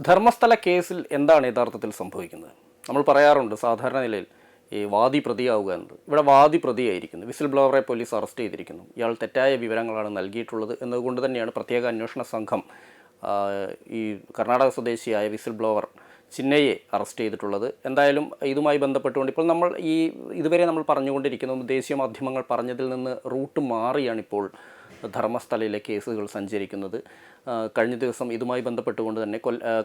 ധർമ്മസ്ഥല കേസിൽ എന്താണ് യഥാർത്ഥത്തിൽ സംഭവിക്കുന്നത്? നമ്മൾ പറയാറുണ്ട് സാധാരണ നിലയിൽ ഈ വാദി പ്രതിയാവുക എന്നത്. ഇവിടെ വാദി പ്രതിയായിരിക്കുന്നു. വിസിൽ ബ്ലോവറെ പോലീസ് അറസ്റ്റ് ചെയ്തിരിക്കുന്നു. ഇയാൾ തെറ്റായ വിവരങ്ങളാണ് നൽകിയിട്ടുള്ളത് എന്നതുകൊണ്ട് തന്നെയാണ് പ്രത്യേക അന്വേഷണ സംഘം ഈ കർണാടക സ്വദേശിയായ വിസിൽ ബ്ലോവർ ചിന്നയെ അറസ്റ്റ് ചെയ്തിട്ടുള്ളത്. എന്തായാലും ഇതുമായി ബന്ധപ്പെട്ടുകൊണ്ട് ഇപ്പോൾ നമ്മൾ ഇതുവരെ നമ്മൾ പറഞ്ഞുകൊണ്ടിരിക്കുന്നത് ദേശീയ മാധ്യമങ്ങൾ പറഞ്ഞതിൽ നിന്ന് റൂട്ട് മാറിയാണിപ്പോൾ ധർമ്മസ്ഥലയിലെ കേസുകൾ സഞ്ചരിക്കുന്നത്. കഴിഞ്ഞ ദിവസം ഇതുമായി ബന്ധപ്പെട്ടുകൊണ്ട് തന്നെ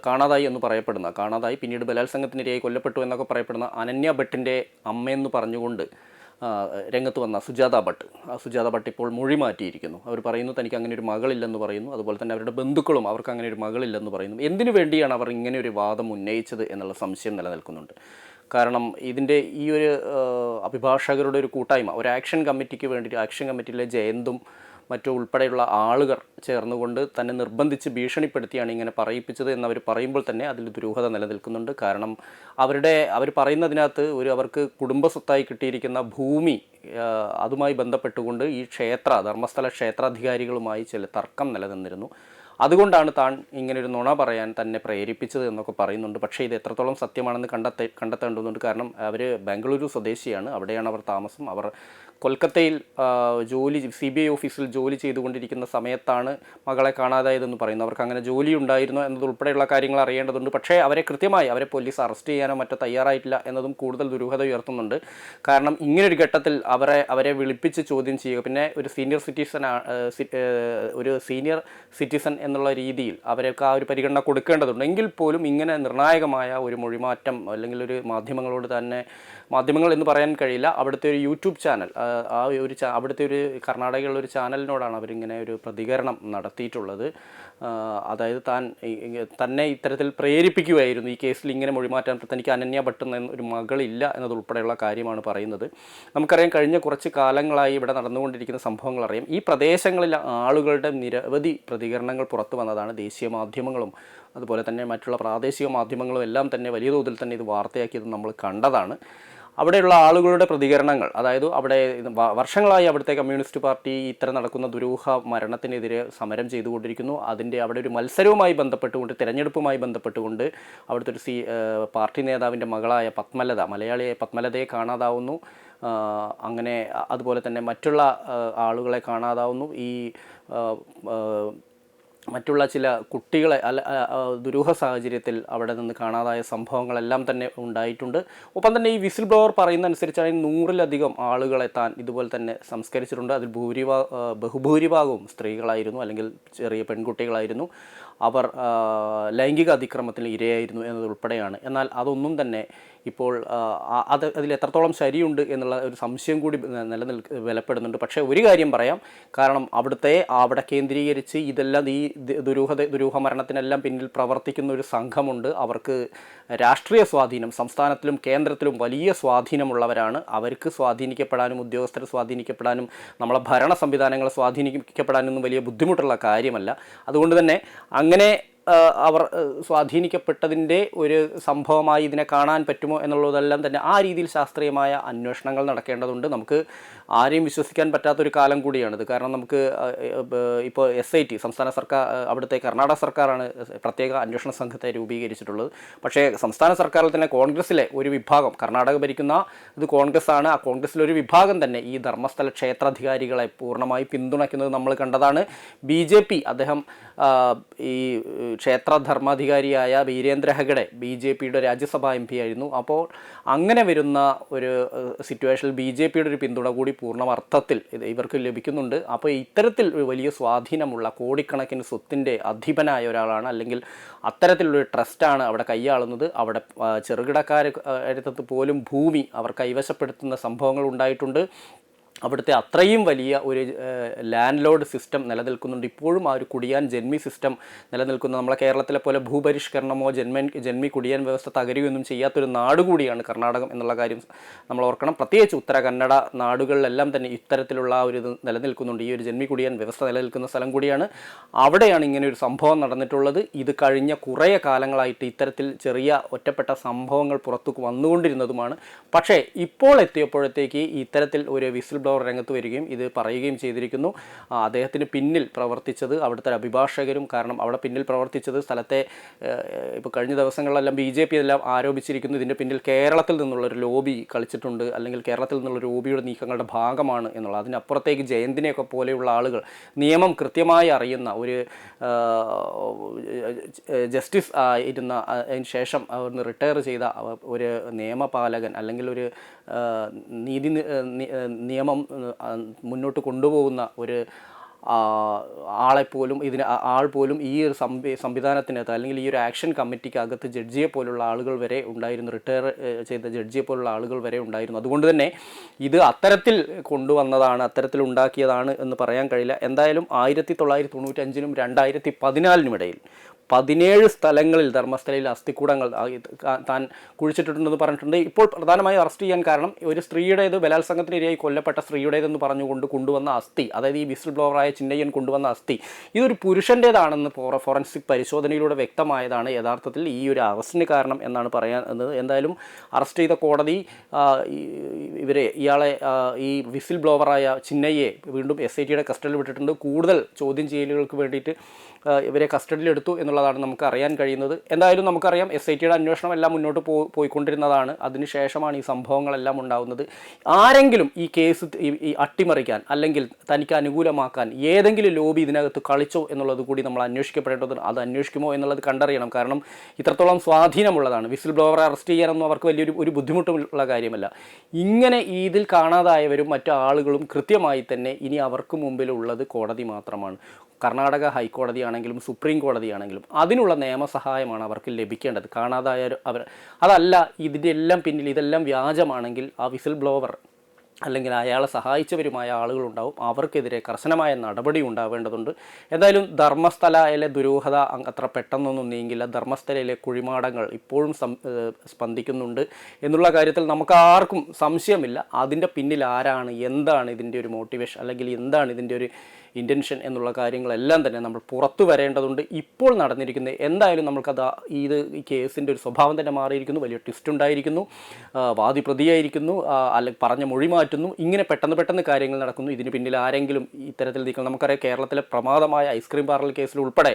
കാണാതായി എന്ന് പറയപ്പെടുന്ന, കാണാതായി പിന്നീട് ബലാത്സംഗത്തിനിരയായി കൊല്ലപ്പെട്ടു എന്നൊക്കെ പറയപ്പെടുന്ന അനന്യ ഭട്ടിൻ്റെ അമ്മയെന്ന് പറഞ്ഞുകൊണ്ട് രംഗത്ത് വന്ന സുജാത ഭട്ട്. സുജാത ഭട്ട് ഇപ്പോൾ മൊഴി മാറ്റിയിരിക്കുന്നു. അവർ പറയുന്നു തനിക്ക് അങ്ങനെ ഒരു മകളില്ലെന്ന് പറയുന്നു. അതുപോലെ തന്നെ അവരുടെ ബന്ധുക്കളും അവർക്ക് അങ്ങനെ ഒരു മകളില്ലെന്ന് പറയുന്നു. എന്തിനു വേണ്ടിയാണ് അവർ ഇങ്ങനെ ഒരു വാദം ഉന്നയിച്ചത് എന്നുള്ള സംശയം നിലനിൽക്കുന്നുണ്ട്. കാരണം ഇതിൻ്റെ ഈ ഒരു അഭിഭാഷകരുടെ ഒരു കൂട്ടായ്മ, ഒരു ആക്ഷൻ കമ്മിറ്റിക്ക് വേണ്ടിയിട്ട്, ആക്ഷൻ കമ്മിറ്റിയിലെ ജയന്തും മറ്റു ഉൾപ്പെടെയുള്ള ആളുകൾ ചേർന്നുകൊണ്ട് തന്നെ നിർബന്ധിച്ച് ഭീഷണിപ്പെടുത്തിയാണ് ഇങ്ങനെ പറയിപ്പിച്ചത് എന്നവർ പറയുമ്പോൾ തന്നെ അതിൽ ദുരൂഹത നിലനിൽക്കുന്നുണ്ട്. കാരണം അവർ പറയുന്നതിനകത്ത് അവർക്ക് കുടുംബസ്വത്തായി കിട്ടിയിരിക്കുന്ന ഭൂമി അതുമായി ബന്ധപ്പെട്ടുകൊണ്ട് ഈ ധർമ്മസ്ഥല ക്ഷേത്രാധികാരികളുമായി ചില തർക്കം നിലനിന്നിരുന്നു. അതുകൊണ്ടാണ് താൻ ഇങ്ങനൊരു നുണ പറയാൻ തന്നെ പ്രേരിപ്പിച്ചത് എന്നൊക്കെ പറയുന്നുണ്ട്. പക്ഷേ ഇത് എത്രത്തോളം സത്യമാണെന്ന് കണ്ടെത്തേണ്ടതുണ്ട്. കാരണം അവർ ബാംഗ്ലൂരു സ്വദേശിയാണ്, അവിടെയാണ് അവർ താമസം. അവർ കൊൽക്കത്തയിൽ CBI ഓഫീസിൽ ജോലി ചെയ്തുകൊണ്ടിരിക്കുന്ന സമയത്താണ് മകളെ കാണാതായതെന്ന് പറയുന്നു. അവർക്ക് അങ്ങനെ ജോലി ഉണ്ടായിരുന്നോ എന്നതുൾപ്പെടെയുള്ള കാര്യങ്ങൾ അറിയേണ്ടതുണ്ട്. പക്ഷേ അവരെ പോലീസ് അറസ്റ്റ് ചെയ്യാനോ മറ്റോ തയ്യാറായിട്ടില്ല എന്നതും കൂടുതൽ ദുരൂഹത ഉയർത്തുന്നുണ്ട്. കാരണം ഇങ്ങനൊരു ഘട്ടത്തിൽ അവരെ വിളിപ്പിച്ച് ചോദ്യം ചെയ്യുക, പിന്നെ ഒരു സീനിയർ സിറ്റിസൺ എന്നുള്ള രീതിയിൽ അവർക്ക് ആ ഒരു പരിഗണന കൊടുക്കേണ്ടതുണ്ട്. എങ്കിൽ പോലും ഇങ്ങനെ നിർണായകമായ ഒരു മൊഴിമാറ്റം അല്ലെങ്കിൽ ഒരു മാധ്യമങ്ങൾ എന്ന് പറയാൻ കഴിയില്ല, അവിടുത്തെ ഒരു യൂട്യൂബ് ചാനൽ, അവിടുത്തെ ഒരു കർണാടകയിലുള്ള ഒരു ചാനലിനോടാണ് അവരിങ്ങനെ ഒരു പ്രതികരണം നടത്തിയിട്ടുള്ളത്. അതായത് തന്നെ ഇത്തരത്തിൽ പ്രേരിപ്പിക്കുകയായിരുന്നു ഈ കേസിൽ ഇങ്ങനെ മൊഴിമാറ്റാൻ. തനിക്ക് അനന്യ ഭട്ട് ഒരു മകളില്ല എന്നതുൾപ്പെടെയുള്ള കാര്യമാണ് പറയുന്നത്. നമുക്കറിയാം, കഴിഞ്ഞ കുറച്ച് കാലങ്ങളായി ഇവിടെ നടന്നുകൊണ്ടിരിക്കുന്ന സംഭവങ്ങൾ അറിയാം. ഈ പ്രദേശങ്ങളിലെ ആളുകളുടെ നിരവധി പ്രതികരണങ്ങൾ പുറത്തു വന്നതാണ്. ദേശീയ മാധ്യമങ്ങളും അതുപോലെ തന്നെ മറ്റുള്ള പ്രാദേശിക മാധ്യമങ്ങളും എല്ലാം തന്നെ വലിയ തോതിൽ തന്നെ ഇത് വാർത്തയാക്കിയത് നമ്മൾ കണ്ടതാണ്. അവിടെയുള്ള ആളുകളുടെ പ്രതികരണങ്ങൾ, അതായത് വർഷങ്ങളായി അവിടുത്തെ കമ്മ്യൂണിസ്റ്റ് പാർട്ടി ഇത്തരം നടക്കുന്ന ദുരൂഹ മരണത്തിനെതിരെ സമരം ചെയ്തുകൊണ്ടിരിക്കുന്നു. അവിടെ ഒരു മത്സരവുമായി ബന്ധപ്പെട്ടുകൊണ്ട്, തിരഞ്ഞെടുപ്പുമായി ബന്ധപ്പെട്ടുകൊണ്ട് അവിടുത്തെ ഒരു പാർട്ടി നേതാവിൻ്റെ മകളായ മലയാളിയായ പത്മലതയെ കാണാതാവുന്നു. അങ്ങനെ അതുപോലെ തന്നെ മറ്റുള്ള ആളുകളെ കാണാതാവുന്നു. മറ്റുള്ള ചില കുട്ടികളെ ദുരൂഹ സാഹചര്യത്തിൽ അവിടെ നിന്ന് കാണാതായ സംഭവങ്ങളെല്ലാം തന്നെ ഉണ്ടായിട്ടുണ്ട്. ഒപ്പം തന്നെ ഈ വിസിൽ ബ്ലോവർ പറയുന്ന അനുസരിച്ചാണ് 100-ലധികം ആളുകളെ താൻ ഇതുപോലെ തന്നെ സംസ്കരിച്ചിട്ടുണ്ട്. അതിൽ ബഹുഭൂരിഭാഗവും സ്ത്രീകളായിരുന്നു, അല്ലെങ്കിൽ ചെറിയ പെൺകുട്ടികളായിരുന്നു. അവർ ലൈംഗിക അതിക്രമത്തിന് ഇരയായിരുന്നു എന്നതുൾപ്പെടെയാണ്. എന്നാൽ അതൊന്നും തന്നെ ഇപ്പോൾ അതിൽ എത്രത്തോളം ശരിയുണ്ട് എന്നുള്ള ഒരു സംശയം കൂടി വിലപ്പെടുന്നുണ്ട്. പക്ഷേ ഒരു കാര്യം പറയാം, കാരണം അവിടെ കേന്ദ്രീകരിച്ച് ഇതെല്ലാം ഈ ദുരൂഹ മരണത്തിനെല്ലാം പിന്നിൽ പ്രവർത്തിക്കുന്ന ഒരു സംഘമുണ്ട്. അവർക്ക് രാഷ്ട്രീയ സ്വാധീനം സംസ്ഥാനത്തിലും കേന്ദ്രത്തിലും വലിയ സ്വാധീനമുള്ളവരാണ്. അവർക്ക് സ്വാധീനിക്കപ്പെടാനും ഉദ്യോഗസ്ഥരെ സ്വാധീനിക്കപ്പെടാനും നമ്മളെ ഭരണ സംവിധാനങ്ങളെ സ്വാധീനിക്കപ്പെടാനൊന്നും വലിയ ബുദ്ധിമുട്ടുള്ള കാര്യമല്ല. അതുകൊണ്ട് തന്നെ അങ്ങനെ അവർ സ്വാധീനിക്കപ്പെട്ടതിൻ്റെ ഒരു സംഭവമായി ഇതിനെ കാണാൻ പറ്റുമോ എന്നുള്ളതെല്ലാം തന്നെ ആ രീതിയിൽ ശാസ്ത്രീയമായ അന്വേഷണങ്ങൾ നടക്കേണ്ടതുണ്ട്. നമുക്ക് ആരെയും വിശ്വസിക്കാൻ പറ്റാത്തൊരു കാലം കൂടിയാണിത്. കാരണം നമുക്ക് ഇപ്പോൾ SIT സംസ്ഥാന സർക്കാർ, അവിടുത്തെ കർണാടക സർക്കാരാണ് പ്രത്യേക അന്വേഷണ സംഘത്തെ രൂപീകരിച്ചിട്ടുള്ളത്. പക്ഷേ സംസ്ഥാന സർക്കാരിൽ തന്നെ കോൺഗ്രസ്സിലെ ഒരു വിഭാഗം, കർണാടക ഭരിക്കുന്ന ഇത് കോൺഗ്രസ്സാണ്, ആ കോൺഗ്രസ്സിലൊരു വിഭാഗം തന്നെ ഈ ധർമ്മസ്ഥല ക്ഷേത്രാധികാരികളെ പൂർണ്ണമായി പിന്തുണയ്ക്കുന്നത് നമ്മൾ കണ്ടതാണ്. BJP അദ്ദേഹം ഈ ക്ഷേത്രധർമാധികാരിയായ വീരേന്ദ്ര ഹെഗഡെ BJPയുടെ രാജ്യസഭാ MP ആയിരുന്നു. അപ്പോൾ അങ്ങനെ വരുന്ന ഒരു സിറ്റുവേഷനിൽ BJPയുടെ ഒരു പിന്തുണ കൂടി പൂർണ്ണമർത്ഥത്തിൽ ഇവർക്ക് ലഭിക്കുന്നുണ്ട്. അപ്പോൾ ഇത്തരത്തിൽ വലിയ സ്വാധീനമുള്ള കോടിക്കണക്കിന് സ്വത്തിൻ്റെ അധിപനായ ഒരാളാണ്, അല്ലെങ്കിൽ അത്തരത്തിലുള്ളൊരു ട്രസ്റ്റാണ് അവിടെ കൈയാളുന്നത്. അവിടെ ചെറുകിടക്കാരടുത്ത് പോലും ഭൂമി അവർ കൈവശപ്പെടുത്തുന്ന സംഭവങ്ങൾ ഉണ്ടായിട്ടുണ്ട്. അവിടുത്തെ അത്രയും വലിയ ഒരു ലാൻഡ് ലോഡ് സിസ്റ്റം നിലനിൽക്കുന്നുണ്ട്. ഇപ്പോഴും ആ ഒരു കുടിയാൻ ജന്മി സിസ്റ്റം നിലനിൽക്കുന്നു. നമ്മളെ കേരളത്തിലെ പോലെ ഭൂപരിഷ്കരണമോ ജന്മി കുടിയാൻ വ്യവസ്ഥ തകരുകയൊന്നും ചെയ്യാത്തൊരു നാട് കൂടിയാണ് കർണാടകം എന്നുള്ള കാര്യം നമ്മൾ ഓർക്കണം. പ്രത്യേകിച്ച് ഉത്തര കന്നഡ നാടുകളിലെല്ലാം തന്നെ ഇത്തരത്തിലുള്ള ഒരു ഇത് നിലനിൽക്കുന്നുണ്ട്. ഈ ഒരു ജന്മി കുടിയാൻ വ്യവസ്ഥ നിലനിൽക്കുന്ന സ്ഥലം കൂടിയാണ്. അവിടെയാണ് ഇങ്ങനെ ഒരു സംഭവം നടന്നിട്ടുള്ളത്. ഇത് കഴിഞ്ഞ കുറേ കാലങ്ങളായിട്ട് ഇത്തരത്തിൽ ചെറിയ ഒറ്റപ്പെട്ട സംഭവങ്ങൾ പുറത്തു വന്നുകൊണ്ടിരുന്നതുമാണ്. പക്ഷേ ഇപ്പോൾ എത്തിയപ്പോഴത്തേക്ക് ഇത്തരത്തിൽ ഒരു വിസിൽ ബ്ലോവർ രംഗത്ത് വരികയും ഇത് പറയുകയും ചെയ്തിരിക്കുന്നു. അദ്ദേഹത്തിന് പിന്നിൽ പ്രവർത്തിച്ചത് അവിടുത്തെ അഭിഭാഷകരും, കാരണം അവിടെ പിന്നിൽ പ്രവർത്തിച്ചത് സ്ഥലത്തെ ഇപ്പോൾ കഴിഞ്ഞ ദിവസങ്ങളിലെല്ലാം BJP എല്ലാം ആരോപിച്ചിരിക്കുന്നു ഇതിൻ്റെ പിന്നിൽ കേരളത്തിൽ നിന്നുള്ളൊരു ലോബി കളിച്ചിട്ടുണ്ട്, അല്ലെങ്കിൽ കേരളത്തിൽ നിന്നുള്ള ലോബിയുടെ നീക്കങ്ങളുടെ ഭാഗമാണ് എന്നുള്ളത്. അതിനപ്പുറത്തേക്ക് ജയന്തിനെയൊക്കെ പോലെയുള്ള ആളുകൾ നിയമം കൃത്യമായി അറിയുന്ന ഒരു ജസ്റ്റിസ് ആയിരുന്ന അതിന് ശേഷം അവിടുന്ന് റിട്ടയർ ചെയ്ത ഒരു നിയമപാലകൻ അല്ലെങ്കിൽ ഒരു നിയമം മുന്നോട്ട് കൊണ്ടുപോകുന്ന ഒരു ആളെപ്പോലും ആൾ പോലും ഈ ഒരു സംവിധാനത്തിനകത്ത് അല്ലെങ്കിൽ ഈ ഒരു ആക്ഷൻ കമ്മിറ്റിക്കകത്ത് ജഡ്ജിയെ പോലുള്ള ആളുകൾ വരെ ഉണ്ടായിരുന്നു, റിട്ടയർ ചെയ്ത ജഡ്ജിയെ പോലുള്ള ആളുകൾ വരെ ഉണ്ടായിരുന്നു. അതുകൊണ്ട് തന്നെ ഇത് അത്തരത്തിൽ കൊണ്ടുവന്നതാണ്, അത്തരത്തിൽ ഉണ്ടാക്കിയതാണ് എന്ന് പറയാൻ കഴിയില്ല. എന്തായാലും 1995-നും 2014-നും ഇടയിൽ 17 സ്ഥലങ്ങളിൽ ധർമ്മസ്ഥലയിൽ അസ്ഥിക്കൂടങ്ങൾ താൻ കുഴിച്ചിട്ടുണ്ടെന്ന് പറഞ്ഞിട്ടുണ്ട്. ഇപ്പോൾ പ്രധാനമായും അറസ്റ്റ് ചെയ്യാൻ കാരണം ഒരു സ്ത്രീയുടേത്, ബലാത്സംഗത്തിനിരയായി കൊല്ലപ്പെട്ട സ്ത്രീയുടേതെന്ന് പറഞ്ഞുകൊണ്ട് കൊണ്ടുവന്ന അസ്ഥി, അതായത് ഈ വിസിൽ ബ്ലോവറായ ചിന്നയ്യൻ കൊണ്ടുവന്ന അസ്ഥി ഇതൊരു പുരുഷൻ്റേതാണെന്ന് ഫോറൻസിക് പരിശോധനയിലൂടെ വ്യക്തമായതാണ് യഥാർത്ഥത്തിൽ ഈ ഒരു അറസ്റ്റിന് കാരണം എന്നാണ് പറയാൻ. എന്തായാലും അറസ്റ്റ് ചെയ്ത കോടതി ഇയാളെ ഈ വിസിൽ ബ്ലോവറായ ചിന്നയ്യെ വീണ്ടും SITയുടെ കസ്റ്റഡിയിൽ വിട്ടിട്ടുണ്ട്. കൂടുതൽ ചോദ്യം ചെയ്യലുകൾക്ക് വേണ്ടിയിട്ട് ഇവരെ കസ്റ്റഡിയിലെടുത്തു എന്നുള്ളതാണ് നമുക്ക് അറിയാൻ കഴിയുന്നത്. എന്തായാലും നമുക്കറിയാം SITയുടെ അന്വേഷണം എല്ലാം മുന്നോട്ട് പോയിക്കൊണ്ടിരുന്നതാണ്. അതിനുശേഷമാണ് ഈ സംഭവങ്ങളെല്ലാം ഉണ്ടാകുന്നത്. ആരെങ്കിലും ഈ കേസ് ഈ അട്ടിമറിക്കാൻ അല്ലെങ്കിൽ തനിക്ക് അനുകൂലമാക്കാൻ ഏതെങ്കിലും ലോബി ഇതിനകത്ത് കളിച്ചോ എന്നുള്ളത് കൂടി നമ്മൾ അന്വേഷിക്കപ്പെടേണ്ടത്. അത് അന്വേഷിക്കുമോ എന്നുള്ളത് കണ്ടറിയണം. കാരണം ഇത്രത്തോളം സ്വാധീനമുള്ളതാണ്. വിസിൽ ബ്ലോവറെ അറസ്റ്റ് ചെയ്യാനൊന്നും അവർക്ക് വലിയൊരു ബുദ്ധിമുട്ടുള്ള കാര്യമല്ല. ഇങ്ങനെ ഇതിൽ കാണാതായവരും മറ്റു ആളുകളും കൃത്യമായി തന്നെ ഇനി അവർക്ക് മുമ്പിലുള്ളത് കോടതി മാത്രമാണ്. കർണാടക ഹൈക്കോടതിയാണെങ്കിലും സുപ്രീം കോടതിയാണെങ്കിലും അതിനുള്ള നിയമസഹായമാണ് അവർക്ക് ലഭിക്കേണ്ടത്. കാണാതായ അതല്ല ഇതിൻ്റെ എല്ലാം പിന്നിൽ ഇതെല്ലാം വ്യാജമാണെങ്കിൽ ആ വിസിൽ ബ്ലോവർ അല്ലെങ്കിൽ അയാളെ സഹായിച്ചവരുമായ ആളുകളുണ്ടാവും, അവർക്കെതിരെ കർശനമായ നടപടി ഉണ്ടാവേണ്ടതുണ്ട്. എന്തായാലും ധർമ്മസ്ഥലയിലെ ദുരൂഹത അത്ര പെട്ടെന്നൊന്നും നീങ്ങില്ല. ധർമ്മസ്ഥലയിലെ കുഴിമാടങ്ങൾ ഇപ്പോഴും സ്പന്ദിക്കുന്നുണ്ട് എന്നുള്ള കാര്യത്തിൽ നമുക്ക് ആർക്കും സംശയമില്ല. അതിൻ്റെ പിന്നിൽ ആരാണ്, എന്താണ് ഇതിൻ്റെ ഒരു മോട്ടിവേഷൻ അല്ലെങ്കിൽ എന്താണ് ഇതിൻ്റെ ഒരു ഇൻറ്റൻഷൻ എന്നുള്ള കാര്യങ്ങളെല്ലാം തന്നെ നമ്മൾ പുറത്തു വരേണ്ടതുണ്ട്. ഇപ്പോൾ നടന്നിരിക്കുന്നത് എന്തായാലും നമുക്കത് ഈ കേസിൻ്റെ ഒരു സ്വഭാവം തന്നെ മാറിയിരിക്കുന്നു. വലിയ ട്വിസ്റ്റ് ഉണ്ടായിരിക്കുന്നു, വാദി പ്രതിയായിരിക്കുന്നു, അല്ലെങ്കിൽ പറഞ്ഞ മൊഴി മാറ്റുന്നു. ഇങ്ങനെ പെട്ടെന്ന് കാര്യങ്ങൾ നടക്കുന്നു. ഇതിന് പിന്നിൽ ആരെങ്കിലും ഇത്തരത്തിൽ നീക്കണം. നമുക്കറിയാം കേരളത്തിലെ പ്രമാദമായ ഐസ്ക്രീം പാർലർ കേസിൽ ഉൾപ്പെടെ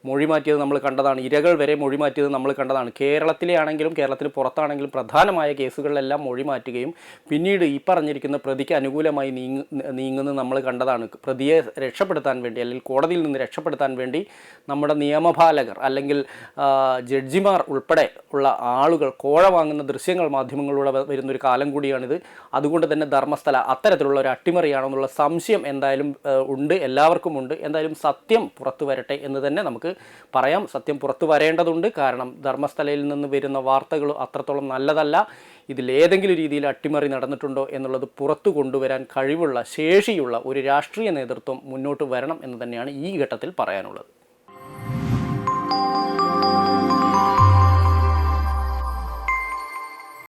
മൊഴി മാറ്റിയത് നമ്മൾ കണ്ടതാണ്. ഇരകൾ വരെ മൊഴി മാറ്റിയത് നമ്മൾ കണ്ടതാണ്. കേരളത്തിലെ ആണെങ്കിലും കേരളത്തിന് പുറത്താണെങ്കിലും പ്രധാനമായ കേസുകളിലെല്ലാം മൊഴി മാറ്റുകയും പിന്നീട് ഈ പറഞ്ഞിരിക്കുന്ന പ്രതിക്ക് അനുകൂലമായി നീങ്ങുന്നത് നമ്മൾ കണ്ടതാണ്. പ്രതിയെ രക്ഷപ്പെടുത്താൻ വേണ്ടി അല്ലെങ്കിൽ കോടതിയിൽ നിന്ന് രക്ഷപ്പെടുത്താൻ വേണ്ടി നമ്മുടെ നിയമപാലകർ അല്ലെങ്കിൽ ജഡ്ജിമാർ ഉൾപ്പെടെ ഉള്ള ആളുകൾ കോഴ വാങ്ങുന്ന ദൃശ്യങ്ങൾ മാധ്യമങ്ങളിലൂടെ വരുന്നൊരു കാലം കൂടിയാണിത്. അതുകൊണ്ട് തന്നെ ധർമ്മസ്ഥല അത്തരത്തിലുള്ള ഒരു അട്ടിമറിയാണെന്നുള്ള സംശയം എന്തായാലും ഉണ്ട്, എല്ലാവർക്കും ഉണ്ട്. എന്തായാലും സത്യം പുറത്തു വരട്ടെ എന്ന് തന്നെ നമുക്ക് പറയാം. സത്യം പുറത്തു വരേണ്ടതുണ്ട്. കാരണം ധർമ്മസ്ഥലയിൽ നിന്ന് വരുന്ന വാർത്തകൾ അത്രത്തോളം നല്ലതല്ല. ഇതിലേതെങ്കിലും രീതിയിൽ അട്ടിമറി നടന്നിട്ടുണ്ടോ എന്നുള്ളത് പുറത്തു കൊണ്ടുവരാൻ കഴിവുള്ള ശേഷിയുള്ള ഒരു രാഷ്ട്രീയ നേതൃത്വം മുന്നോട്ട് വരണം എന്ന് തന്നെയാണ് ഈ ഘട്ടത്തിൽ പറയാനുള്ളത്.